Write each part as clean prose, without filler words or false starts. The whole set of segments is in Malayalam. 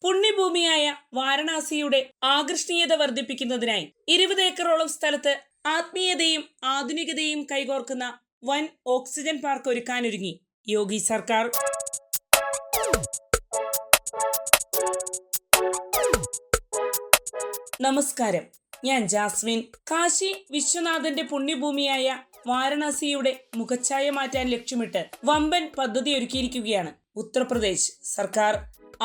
പുണ്യഭൂമിയായ വാരണാസിയുടെ ആകർഷണീയത വർദ്ധിപ്പിക്കുന്നതിനായി 20 ഏക്കറോളം സ്ഥലത്ത് ആത്മീയതയും ആധുനികതയും കൈകോർക്കുന്ന വൻ ഓക്സിജൻ പാർക്ക് ഒരുക്കാനൊരുങ്ങി യോഗി സർക്കാർ. നമസ്കാരം, ഞാൻ ജാസ്മിൻ. കാശി വിശ്വനാഥന്റെ പുണ്യഭൂമിയായ വാരണാസിയുടെ മുഖച്ഛായ മാറ്റാൻ ലക്ഷ്യമിട്ട് വമ്പൻ പദ്ധതി ഒരുക്കിയിരിക്കുകയാണ് ഉത്തർപ്രദേശ് സർക്കാർ.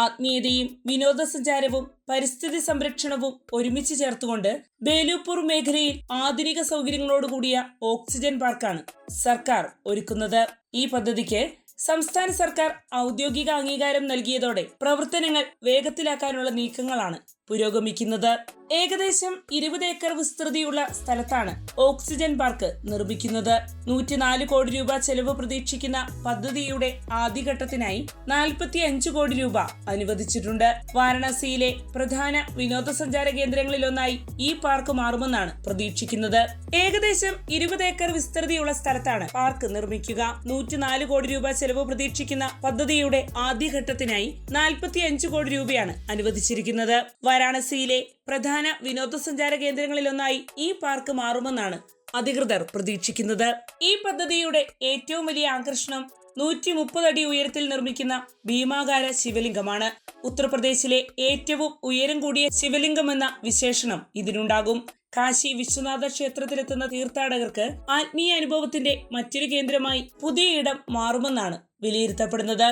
ആത്മീയതയും വിനോദസഞ്ചാരവും പരിസ്ഥിതി സംരക്ഷണവും ഒരുമിച്ച് ചേർത്തുകൊണ്ട് ബേലുപൂർ മേഖലയിൽ ആധുനിക സൗകര്യങ്ങളോടുകൂടിയ ഓക്സിജൻ പാർക്കാണ് സർക്കാർ ഒരുക്കുന്നത്. ഈ പദ്ധതിക്ക് സംസ്ഥാന സർക്കാർ ഔദ്യോഗിക അംഗീകാരം നൽകിയതോടെ പ്രവർത്തനങ്ങൾ വേഗത്തിലാക്കാനുള്ള നീക്കങ്ങളാണ് പുരോഗമിക്കുന്നത്. ഏകദേശം 20 ഏക്കർ വിസ്തൃതിയുള്ള സ്ഥലത്താണ് ഓക്സിജൻ പാർക്ക് നിർമ്മിക്കുന്നത്. 104 കോടി രൂപ ചെലവ് പ്രതീക്ഷിക്കുന്ന പദ്ധതിയുടെ ആദ്യഘട്ടത്തിനായി 45 കോടി രൂപ അനുവദിച്ചിട്ടുണ്ട്. വാരണാസിയിലെ പ്രധാന വിനോദസഞ്ചാര കേന്ദ്രങ്ങളിലൊന്നായി ഈ പാർക്ക് മാറുമെന്നാണ് പ്രതീക്ഷിക്കുന്നത്. ഏകദേശം 20 ഏക്കർ വിസ്തൃതിയുള്ള സ്ഥലത്താണ് പാർക്ക് നിർമ്മിക്കുക. 104 കോടി രൂപ ചെലവ് പ്രതീക്ഷിക്കുന്ന പദ്ധതിയുടെ ആദ്യഘട്ടത്തിനായി 45 കോടി രൂപയാണ് അനുവദിച്ചിരിക്കുന്നത്. വാരാണസിയിലെ പ്രധാന വിനോദസഞ്ചാര കേന്ദ്രങ്ങളിലൊന്നായി ഈ പാർക്ക് മാറുമെന്നാണ് അധികൃതർ പ്രതീക്ഷിക്കുന്നത്. ഈ പദ്ധതിയുടെ ഏറ്റവും വലിയ ആകർഷണം 130 അടി ഉയരത്തിൽ നിർമ്മിക്കുന്ന ഭീമാകാര ശിവലിംഗമാണ്. ഉത്തർപ്രദേശിലെ ഏറ്റവും ഉയരം കൂടിയ ശിവലിംഗമെന്ന വിശേഷണം ഇതിനുണ്ടാകും. കാശി വിശ്വനാഥ ക്ഷേത്രത്തിലെത്തുന്ന തീർത്ഥാടകർക്ക് ആത്മീയ അനുഭവത്തിന്റെ മറ്റൊരു കേന്ദ്രമായി പുതിയ ഇടം മാറുമെന്നാണ് വിലയിരുത്തപ്പെടുന്നത്.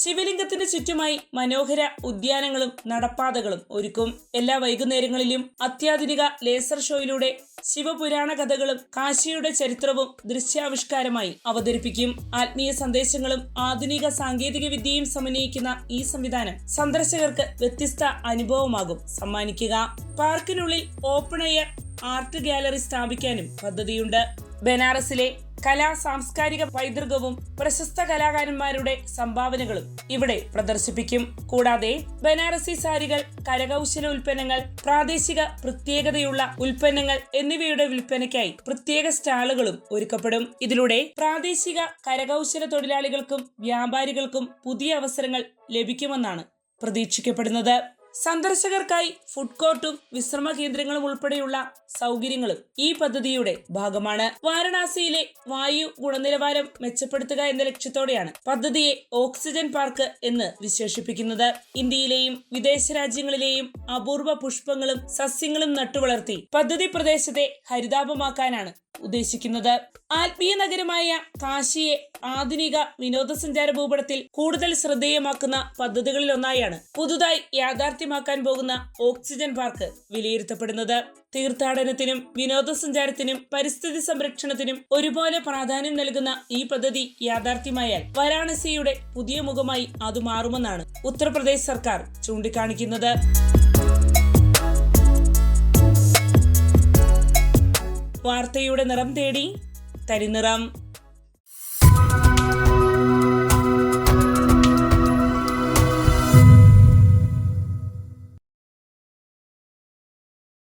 ശിവലിംഗത്തിന് ചുറ്റുമായി മനോഹര ഉദ്യാനങ്ങളും നടപ്പാതകളും ഒരുക്കും. എല്ലാ വൈകുന്നേരങ്ങളിലും അത്യാധുനിക ലേസർ ഷോയിലൂടെ ശിവപുരാണ കഥകളും കാശിയുടെ ചരിത്രവും ദൃശ്യാവിഷ്കാരമായി അവതരിപ്പിക്കും. ആത്മീയ സന്ദേശങ്ങളും ആധുനിക സാങ്കേതിക വിദ്യയും സമന്വയിക്കുന്ന ഈ സംവിധാനം സന്ദർശകർക്ക് വ്യത്യസ്ത അനുഭവമാകും സമ്മാനിക്കുക. പാർക്കിനുള്ളിൽ ഓപ്പൺ എയർ ആർട്ട് ഗാലറി സ്ഥാപിക്കാനും പദ്ധതിയുണ്ട്. ബനാറസിലെ കലാ സാംസ്കാരിക പൈതൃകവും പ്രശസ്ത കലാകാരന്മാരുടെ സംഭാവനകളും ഇവിടെ പ്രദർശിപ്പിക്കും. കൂടാതെ ബനാറസി സാരികൾ, കരകൗശല ഉൽപ്പന്നങ്ങൾ, പ്രാദേശിക പ്രത്യേകതയുള്ള ഉൽപ്പന്നങ്ങൾ എന്നിവയുടെ വിൽപ്പനയ്ക്കായി പ്രത്യേക സ്റ്റാളുകളും ഒരുക്കപ്പെടും. ഇതിലൂടെ പ്രാദേശിക കരകൗശല തൊഴിലാളികൾക്കും വ്യാപാരികൾക്കും പുതിയ അവസരങ്ങൾ ലഭിക്കുമെന്നാണ് പ്രതീക്ഷിക്കപ്പെടുന്നത്. സന്ദർശകർക്കായി ഫുഡ് കോർട്ടും വിശ്രമ കേന്ദ്രങ്ങളും ഉൾപ്പെടെയുള്ള സൗകര്യങ്ങളും ഈ പദ്ധതിയുടെ ഭാഗമാണ്. വാരണാസിയിലെ വായു ഗുണനിലവാരം മെച്ചപ്പെടുത്തുക എന്ന ലക്ഷ്യത്തോടെയാണ് പദ്ധതിയെ ഓക്സിജൻ പാർക്ക് എന്ന് വിശേഷിപ്പിക്കുന്നത്. ഇന്ത്യയിലെയും വിദേശ രാജ്യങ്ങളിലെയും അപൂർവ പുഷ്പങ്ങളും സസ്യങ്ങളും നട്ടുവളർത്തി പദ്ധതി പ്രദേശത്തെ ഹരിതാപമാക്കാനാണ് ഉദ്ദേശിക്കുന്നത്. ആത്മീയ നഗരമായ കാശിയെ ആധുനിക വിനോദസഞ്ചാര ഭൂപടത്തിൽ കൂടുതൽ ശ്രദ്ധേയമാക്കുന്ന പദ്ധതികളിൽ ഒന്നായാണ് പുതുതായി യാഥാർത്ഥ്യമാക്കാൻ പോകുന്ന ഓക്സിജൻ പാർക്ക് വിലയിരുത്തപ്പെടുന്നത്. തീർത്ഥാടനത്തിനും വിനോദസഞ്ചാരത്തിനും പരിസ്ഥിതി സംരക്ഷണത്തിനും ഒരുപോലെ പ്രാധാന്യം നൽകുന്ന ഈ പദ്ധതി യാഥാർത്ഥ്യമായാൽ വാരാണസിയുടെ പുതിയ മുഖമായി അത് മാറുമെന്നാണ് ഉത്തർപ്രദേശ് സർക്കാർ ചൂണ്ടിക്കാണിക്കുന്നത്. വാർത്തയുടെ നിറം തേടി തരിനിറം.